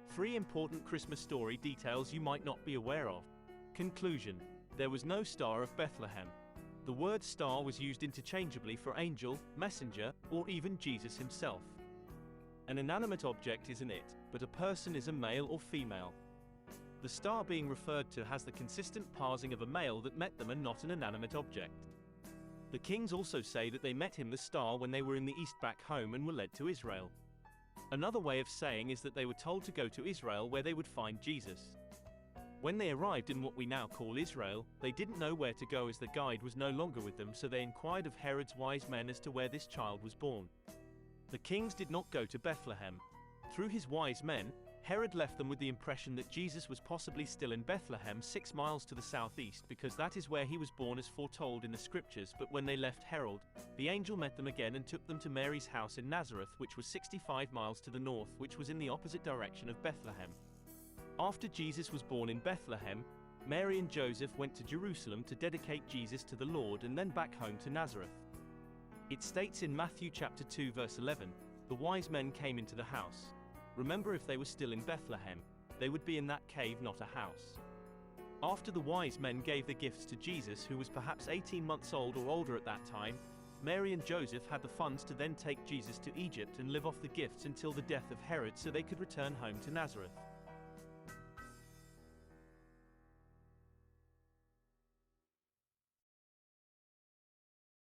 3 important Christmas story details you might not be aware of. Conclusion. There was no Star of Bethlehem. The word star was used interchangeably for angel, messenger, or even Jesus himself. An inanimate object isn't it, but a person is a male or female. The star being referred to has the consistent parsing of a male that met them and not an inanimate object. The kings also say that they met him, the star, when they were in the east back home and were led to Israel. Another way of saying is that they were told to go to Israel where they would find Jesus. When they arrived in what we now call Israel, they didn't know where to go as the guide was no longer with them, so they inquired of Herod's wise men as to where this child was born. The kings did not go to Bethlehem. Through his wise men, Herod left them with the impression that Jesus was possibly still in Bethlehem 6 miles to the southeast, because that is where he was born as foretold in the scriptures. But when they left Herod, the angel met them again and took them to Mary's house in Nazareth, which was 65 miles to the north, which was in the opposite direction of Bethlehem. After Jesus was born in Bethlehem, Mary and Joseph went to Jerusalem to dedicate Jesus to the Lord and then back home to Nazareth. It states in Matthew chapter 2 verse 11, "The wise men came into the house." Remember, if they were still in Bethlehem, they would be in that cave, not a house. After the wise men gave the gifts to Jesus, who was perhaps 18 months old or older at that time, Mary and Joseph had the funds to then take Jesus to Egypt and live off the gifts until the death of Herod, so they could return home to Nazareth.